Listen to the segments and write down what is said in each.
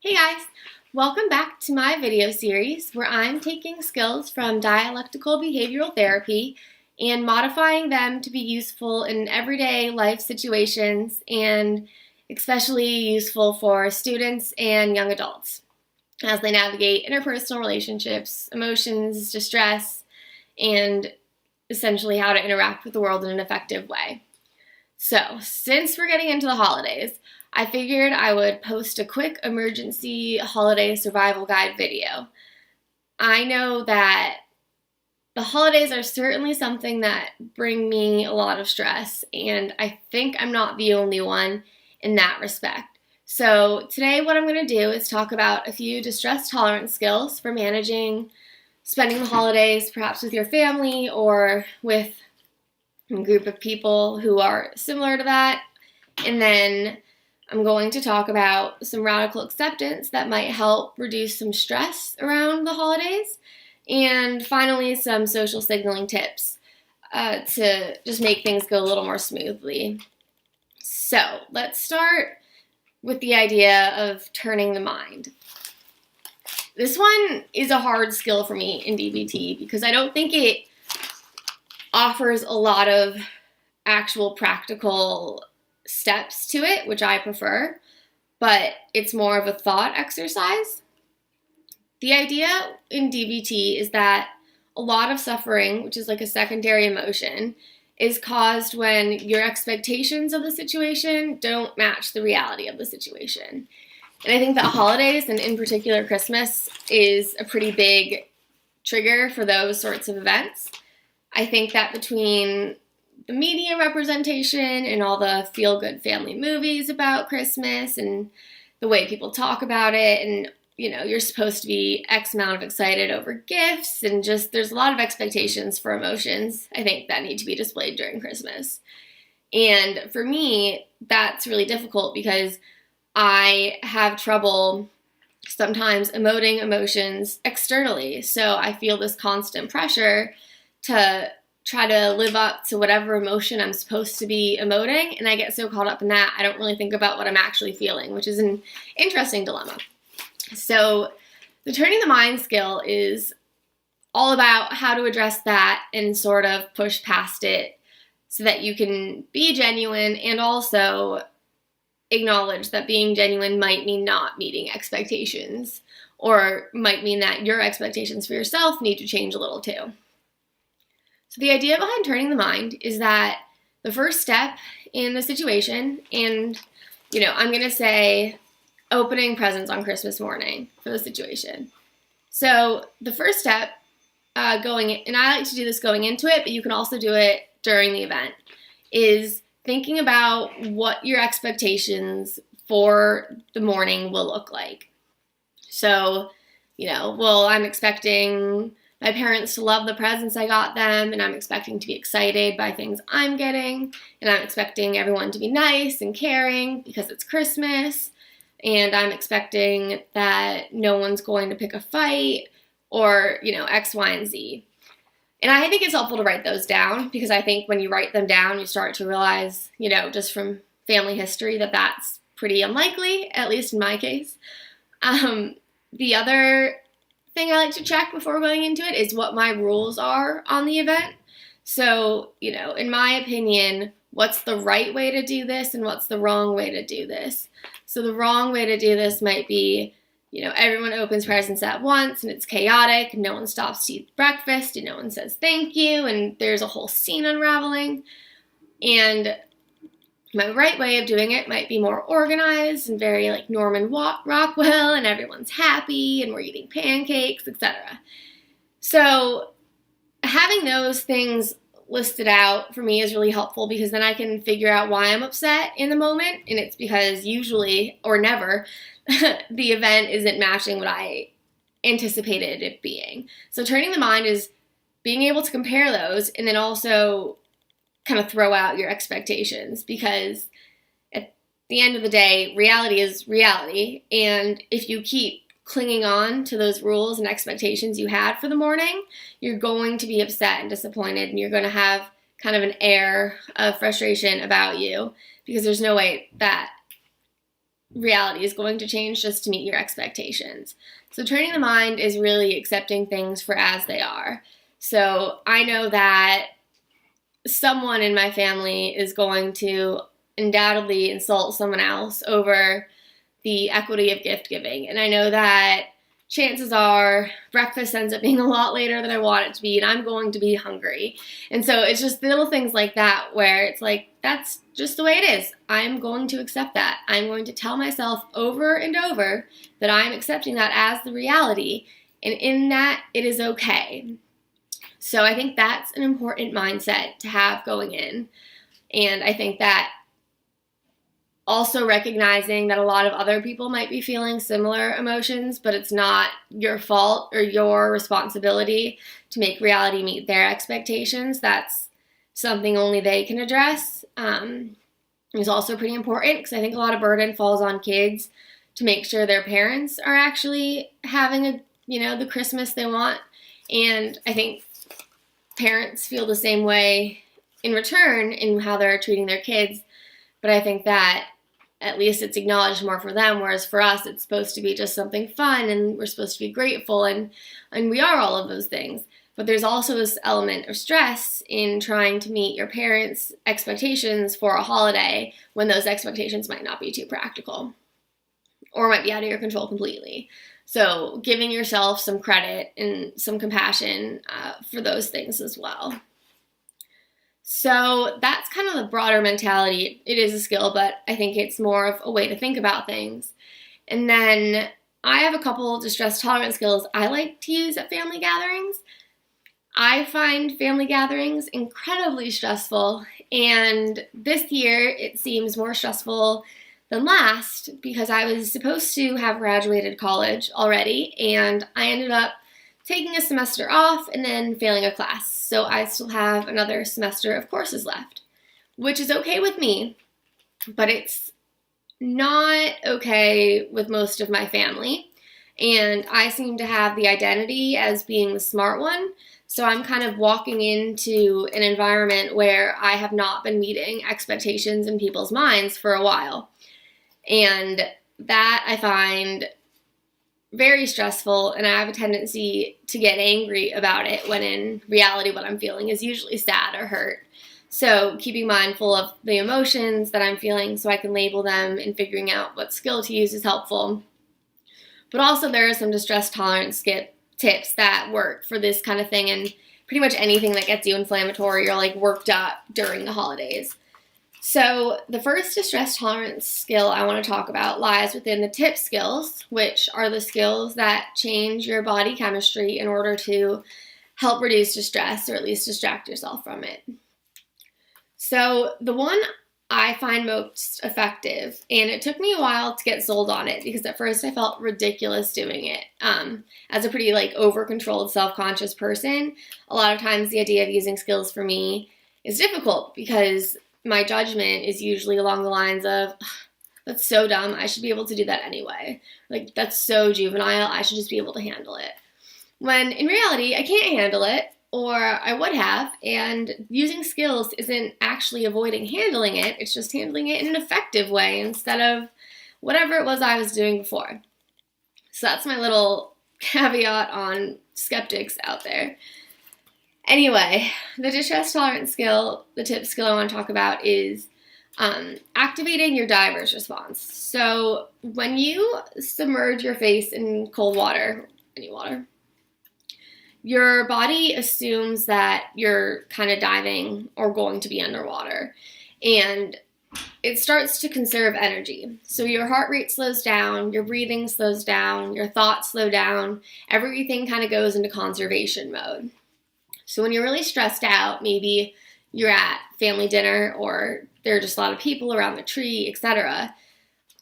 Hey guys! Welcome back to my video series where I'm taking skills from dialectical behavioral therapy and modifying them to be useful in everyday life situations and especially useful for students and young adults as they navigate interpersonal relationships, emotions, distress, and essentially how to interact with the world in an effective way. So, since we're getting into the holidays, I figured I would post a quick emergency holiday survival guide video. I know that the holidays are certainly something that bring me a lot of stress, and I think I'm not the only one in that respect. So today what I'm going to do is talk about a few distress tolerance skills for managing spending the holidays, perhaps with your family or with a group of people who are similar to that. And then I'm going to talk about some radical acceptance that might help reduce some stress around the holidays. And finally, some social signaling tips to just make things go a little more smoothly. So let's start with the idea of turning the mind. This one is a hard skill for me in DBT because I don't think it offers a lot of actual practical steps to it, which I prefer, but it's more of a thought exercise. The idea in DBT is that a lot of suffering, which is like a secondary emotion, is caused when your expectations of the situation don't match the reality of the situation. And I think that holidays, and in particular Christmas, is a pretty big trigger for those sorts of events. I think that between the media representation and all the feel-good family movies about Christmas and the way people talk about it, and you're supposed to be X amount of excited over gifts, and just there's a lot of expectations for emotions, I think, that need to be displayed during Christmas. And for me, that's really difficult because I have trouble sometimes emoting emotions externally. So I feel this constant pressure to try to live up to whatever emotion I'm supposed to be emoting, and I get so caught up in that, I don't really think about what I'm actually feeling, which is an interesting dilemma. So the turning the mind skill is all about how to address that and sort of push past it so that you can be genuine and also acknowledge that being genuine might mean not meeting expectations, or might mean that your expectations for yourself need to change a little too. So the idea behind turning the mind is that the first step in the situation, and I'm going to say opening presents on Christmas morning for the situation. So the first step and I like to do this going into it, but you can also do it during the event, is thinking about what your expectations for the morning will look like. So, I'm expecting my parents to love the presents I got them, and I'm expecting to be excited by things I'm getting, and I'm expecting everyone to be nice and caring because it's Christmas, and I'm expecting that no one's going to pick a fight, or, X, Y, and Z. And I think it's helpful to write those down because I think when you write them down, you start to realize, just from family history, that that's pretty unlikely, at least in my case. The other thing I like to check before going into it is what my rules are on the event. So, in my opinion, what's the right way to do this and what's the wrong way to do this? So the wrong way to do this might be, everyone opens presents at once and it's chaotic and no one stops to eat breakfast and no one says thank you and there's a whole scene unraveling. And my right way of doing it might be more organized and very like Norman Rockwell, and everyone's happy and we're eating pancakes, etc. So having those things listed out for me is really helpful because then I can figure out why I'm upset in the moment, and it's because usually, or never, the event isn't matching what I anticipated it being. So turning the mind is being able to compare those and then also kind of throw out your expectations, because at the end of the day, reality is reality, and if you keep clinging on to those rules and expectations you had for the morning, you're going to be upset and disappointed, and you're going to have kind of an air of frustration about you because there's no way that reality is going to change just to meet your expectations. So training the mind is really accepting things for as they are. So I know that someone in my family is going to undoubtedly insult someone else over the equity of gift giving. And I know that chances are breakfast ends up being a lot later than I want it to be, and I'm going to be hungry. And so it's just little things like that where it's like, that's just the way it is. I'm going to accept that. I'm going to tell myself over and over that I'm accepting that as the reality, and in that, it is okay. So I think that's an important mindset to have going in. And I think that also recognizing that a lot of other people might be feeling similar emotions, but it's not your fault or your responsibility to make reality meet their expectations. That's something only they can address. Is also pretty important because I think a lot of burden falls on kids to make sure their parents are actually having the Christmas they want. And I think parents feel the same way in return in how they're treating their kids. But I think that at least it's acknowledged more for them, whereas for us, it's supposed to be just something fun, and we're supposed to be grateful, and we are all of those things. But there's also this element of stress in trying to meet your parents' expectations for a holiday when those expectations might not be too practical or might be out of your control completely. So giving yourself some credit and some compassion for those things as well. So that's kind of the broader mentality. It is a skill, but I think it's more of a way to think about things. And then I have a couple distress tolerance skills I like to use at family gatherings. I find family gatherings incredibly stressful, and this year it seems more stressful than last because I was supposed to have graduated college already, and I ended up taking a semester off and then failing a class. So I still have another semester of courses left, which is okay with me, but it's not okay with most of my family. And I seem to have the identity as being the smart one. So I'm kind of walking into an environment where I have not been meeting expectations in people's minds for a while. And that I find very stressful, and I have a tendency to get angry about it when in reality what I'm feeling is usually sad or hurt. So keeping mindful of the emotions that I'm feeling so I can label them and figuring out what skill to use is helpful. But also there are some distress tolerance tips that work for this kind of thing and pretty much anything that gets you inflammatory or like worked up during the holidays. So the first distress tolerance skill I want to talk about lies within the tip skills, which are the skills that change your body chemistry in order to help reduce distress or at least distract yourself from it. So the one I find most effective, and it took me a while to get sold on it because at first I felt ridiculous doing it. As a pretty over-controlled, self-conscious person, a lot of times the idea of using skills for me is difficult because my judgment is usually along the lines of, that's so dumb, I should be able to do that anyway. That's so juvenile, I should just be able to handle it. When in reality, I can't handle it, or I would have, and using skills isn't actually avoiding handling it, it's just handling it in an effective way instead of whatever it was I was doing before. So that's my little caveat on skeptics out there. Anyway, the distress tolerance skill, the tip skill I want to talk about is activating your diver's response. So when you submerge your face in cold water, any water, your body assumes that you're kind of diving or going to be underwater, and it starts to conserve energy. So your heart rate slows down, your breathing slows down, your thoughts slow down, everything kind of goes into conservation mode. So when you're really stressed out, maybe you're at family dinner or there are just a lot of people around the tree, etc.,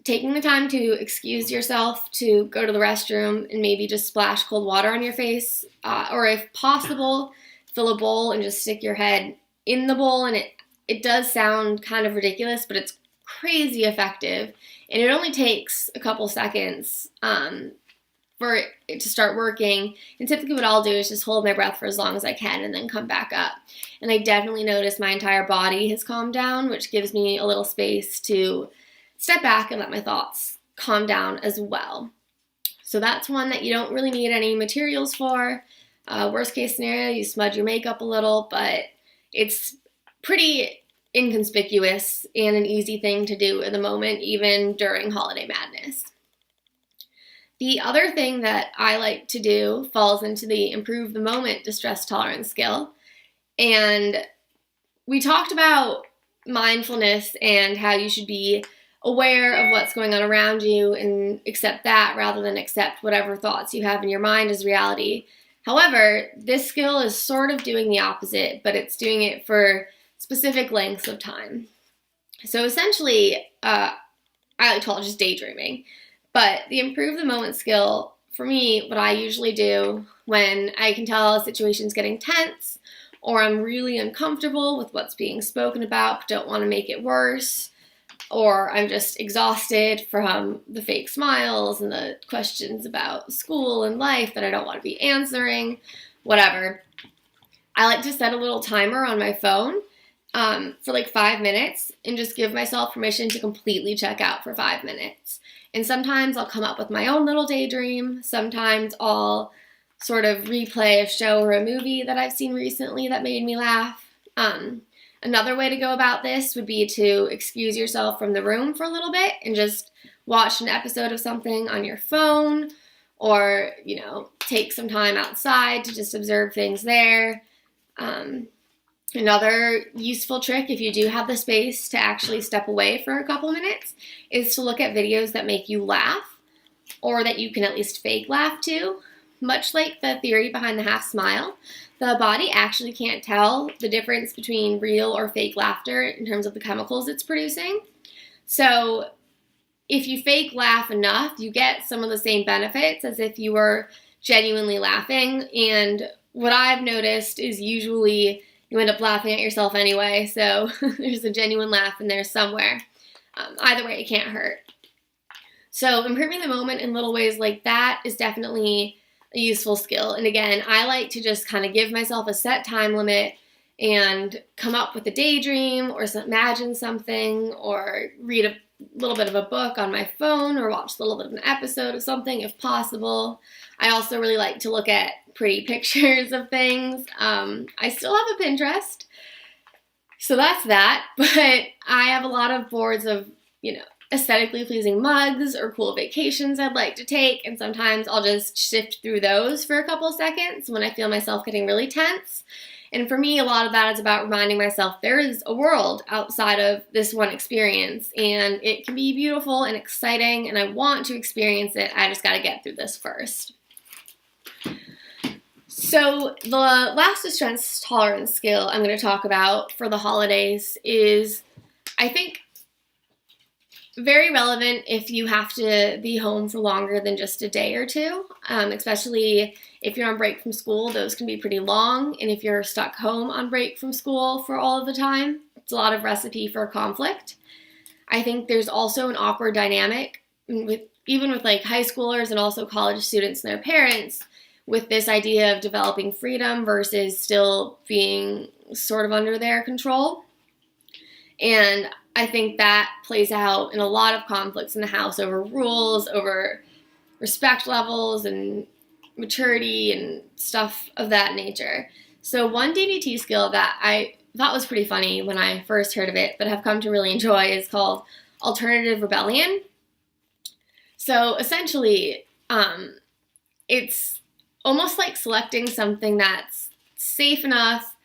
taking the time to excuse yourself to go to the restroom and maybe just splash cold water on your face, or if possible, fill a bowl and just stick your head in the bowl. And it does sound kind of ridiculous, but it's crazy effective. And it only takes a couple seconds for it to start working. And typically what I'll do is just hold my breath for as long as I can and then come back up. And I definitely notice my entire body has calmed down, which gives me a little space to step back and let my thoughts calm down as well. So that's one that you don't really need any materials for. Worst case scenario, you smudge your makeup a little, but it's pretty inconspicuous and an easy thing to do in the moment, even during holiday madness. The other thing that I like to do falls into the improve the moment distress tolerance skill. And we talked about mindfulness and how you should be aware of what's going on around you and accept that rather than accept whatever thoughts you have in your mind as reality. However, this skill is sort of doing the opposite, but it's doing it for specific lengths of time. So essentially, I like to call it just daydreaming. But the improve the moment skill, for me, what I usually do when I can tell a situation's getting tense or I'm really uncomfortable with what's being spoken about but don't want to make it worse, or I'm just exhausted from the fake smiles and the questions about school and life that I don't want to be answering, whatever, I like to set a little timer on my phone for like 5 minutes and just give myself permission to completely check out for 5 minutes. And sometimes I'll come up with my own little daydream. Sometimes I'll sort of replay a show or a movie that I've seen recently that made me laugh. Another way to go about this would be to excuse yourself from the room for a little bit and just watch an episode of something on your phone, or, take some time outside to just observe things there. Another useful trick, if you do have the space to actually step away for a couple minutes, is to look at videos that make you laugh, or that you can at least fake laugh to. Much like the theory behind the half smile, the body actually can't tell the difference between real or fake laughter in terms of the chemicals it's producing. So if you fake laugh enough, you get some of the same benefits as if you were genuinely laughing. And what I've noticed is usually you end up laughing at yourself anyway, so there's a genuine laugh in there somewhere. Either way, it can't hurt. So improving the moment in little ways like that is definitely a useful skill. And again, I like to just kind of give myself a set time limit and come up with a daydream or imagine something or read a little bit of a book on my phone or watch a little bit of an episode of something if possible. I also really like to look at pretty pictures of things. I still have a Pinterest, so that's that. But I have a lot of boards of, aesthetically pleasing mugs or cool vacations I'd like to take, and sometimes I'll just shift through those for a couple seconds when I feel myself getting really tense. And for me, a lot of that is about reminding myself there is a world outside of this one experience, and it can be beautiful and exciting, and I want to experience it. I just got to get through this first. So the last distress tolerance skill I'm going to talk about for the holidays is, I think, very relevant if you have to be home for longer than just a day or two, especially if you're on break from school. Those can be pretty long, and if you're stuck home on break from school for all of the time, it's a lot of recipe for conflict. I think there's also an awkward dynamic, even with like high schoolers and also college students and their parents, with this idea of developing freedom versus still being sort of under their control. And I think that plays out in a lot of conflicts in the house over rules, over respect levels and maturity and stuff of that nature. So one DBT skill that I thought was pretty funny when I first heard of it, but have come to really enjoy, is called alternative rebellion. So essentially, it's almost like selecting something that's safe enough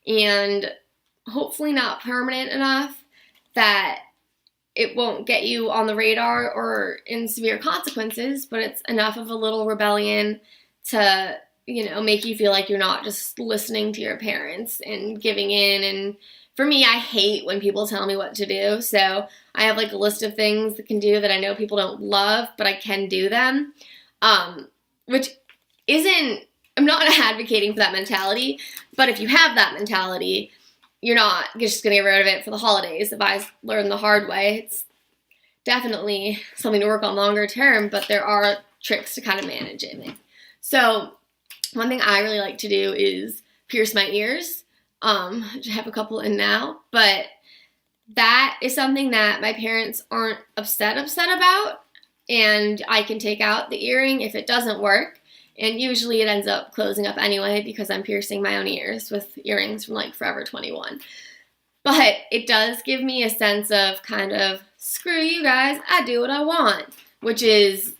and hopefully not permanent enough that it won't get you on the radar or in severe consequences, but it's enough of a little rebellion to, make you feel like you're not just listening to your parents and giving in. And for me, I hate when people tell me what to do. So I have like a list of things that can do that I know people don't love, but I can do them, which I'm not advocating for that mentality, but if you have that mentality, you're not just going to get rid of it for the holidays. If I learned the hard way, it's definitely something to work on longer term, but there are tricks to kind of manage it. So one thing I really like to do is pierce my ears. I have a couple in now, but that is something that my parents aren't upset about. and I can take out the earring if it doesn't work. And usually it ends up closing up anyway because I'm piercing my own ears with earrings from like Forever 21. But it does give me a sense of kind of, screw you guys, I do what I want, which is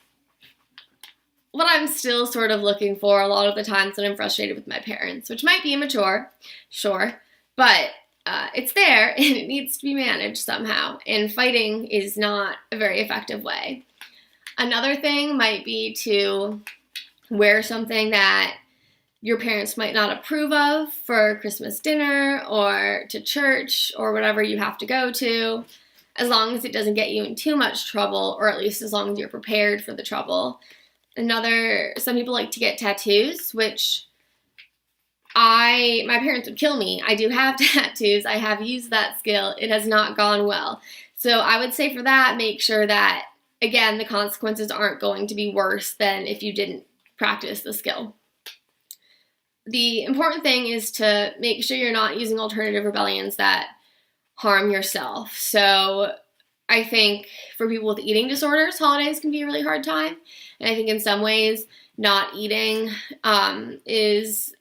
what I'm still sort of looking for a lot of the times when I'm frustrated with my parents, which might be immature, sure, but it's there and it needs to be managed somehow. And fighting is not a very effective way. Another thing might be to wear something that your parents might not approve of for Christmas dinner or to church or whatever you have to go to, as long as it doesn't get you in too much trouble, or at least as long as you're prepared for the trouble. Some people like to get tattoos, which my parents would kill me. I do have tattoos. I have used that skill. It has not gone well. So I would say for that, make sure that, again, the consequences aren't going to be worse than if you didn't practice the skill. The important thing is to make sure you're not using alternative rebellions that harm yourself. So I think for people with eating disorders, holidays can be a really hard time. And I think in some ways, not eating is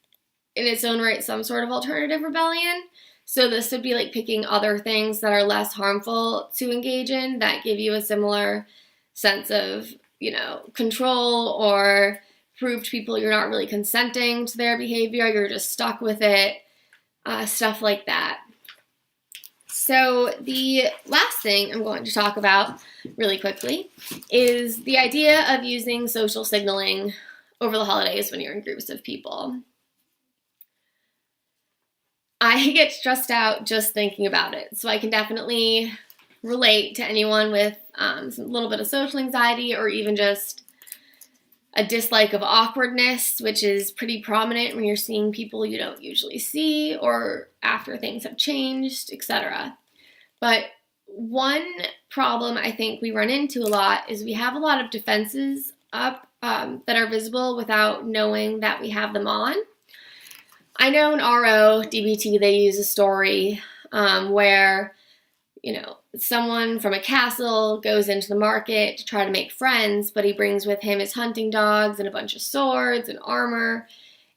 in its own right some sort of alternative rebellion. So this would be like picking other things that are less harmful to engage in that give you a similar sense of, control, or prove to people you're not really consenting to their behavior, you're just stuck with it, stuff like that. So the last thing I'm going to talk about really quickly is the idea of using social signaling over the holidays when you're in groups of people. I get stressed out just thinking about it, so I can definitely relate to anyone with a little bit of social anxiety, or even just a dislike of awkwardness, which is pretty prominent when you're seeing people you don't usually see or after things have changed, etc. But one problem I think we run into a lot is we have a lot of defenses up that are visible without knowing that we have them on. I know in RO, DBT, they use a story where, someone from a castle goes into the market to try to make friends, but he brings with him his hunting dogs and a bunch of swords and armor,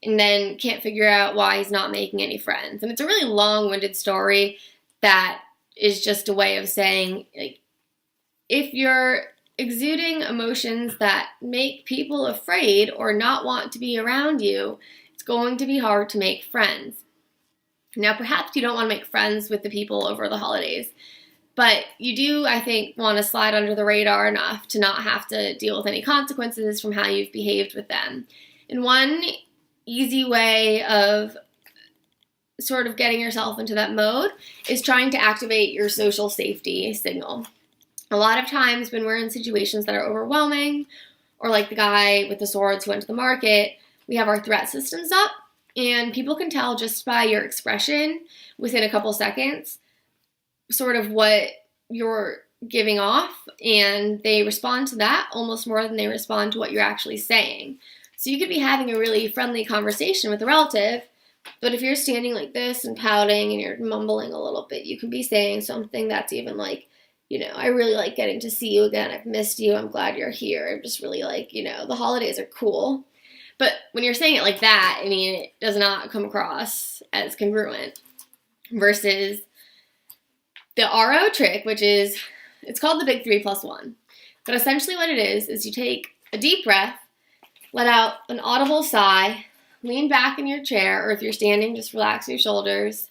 and then can't figure out why he's not making any friends. And it's a really long-winded story that is just a way of saying, like, if you're exuding emotions that make people afraid or not want to be around you, it's going to be hard to make friends. Now, perhaps you don't want to make friends with the people over the holidays, but you do, I think, want to slide under the radar enough to not have to deal with any consequences from how you've behaved with them. And one easy way of sort of getting yourself into that mode is trying to activate your social safety signal. A lot of times when we're in situations that are overwhelming, or like the guy with the swords who went to the market, we have our threat systems up, and people can tell just by your expression within a couple seconds sort of what you're giving off, and they respond to that almost more than they respond to what you're actually saying. So you could be having a really friendly conversation with a relative, but if you're standing like this and pouting and you're mumbling a little bit, you can be saying something that's even like, I really like getting to see you again. I've missed you. I'm glad you're here. I'm just really like, the holidays are cool. But when you're saying it like that, it does not come across as congruent. Versus the RO trick, which is, it's called the big 3+1. But essentially what it is you take a deep breath, let out an audible sigh, lean back in your chair, or if you're standing, just relax your shoulders,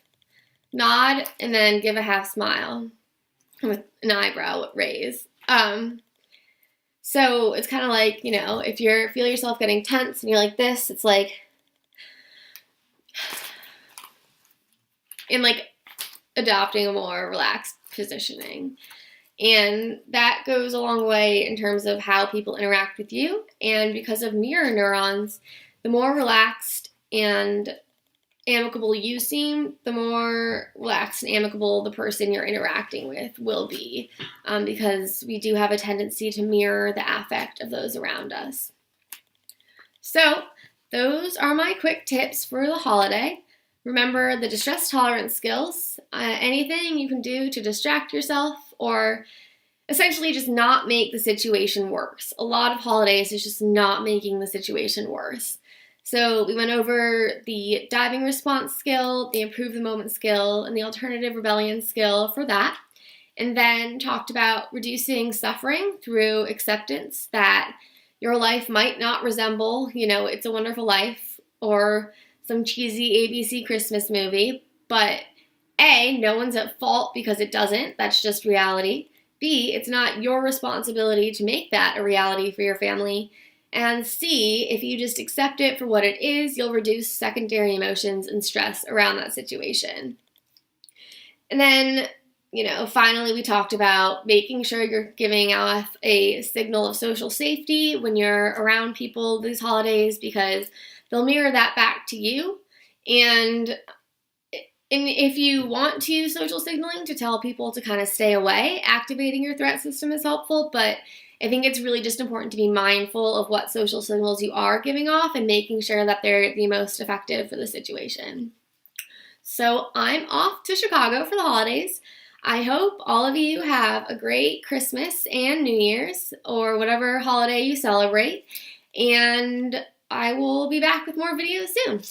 nod, and then give a half smile with an eyebrow raise. So it's kind of like, if you feel yourself getting tense and you're like this, it's like, in like adopting a more relaxed positioning. And that goes a long way in terms of how people interact with you. And because of mirror neurons, the more relaxed and amicable you seem, the more relaxed and amicable the person you're interacting with will be, because we do have a tendency to mirror the affect of those around us. So those are my quick tips for the holiday. Remember the distress tolerance skills. Anything you can do to distract yourself or essentially just not make the situation worse. A lot of holidays is just not making the situation worse. So we went over the diving response skill, the improve the moment skill, and the alternative rebellion skill for that. And then talked about reducing suffering through acceptance that your life might not resemble, It's a Wonderful Life or some cheesy ABC Christmas movie, but A, no one's at fault because it doesn't. That's just reality. B, it's not your responsibility to make that a reality for your family. And C, if you just accept it for what it is, you'll reduce secondary emotions and stress around that situation. And then, finally we talked about making sure you're giving off a signal of social safety when you're around people these holidays, because they'll mirror that back to you. And if you want to use social signaling to tell people to kind of stay away, activating your threat system is helpful, but I think it's really just important to be mindful of what social signals you are giving off and making sure that they're the most effective for the situation. So I'm off to Chicago for the holidays. I hope all of you have a great Christmas and New Year's, or whatever holiday you celebrate, and I will be back with more videos soon.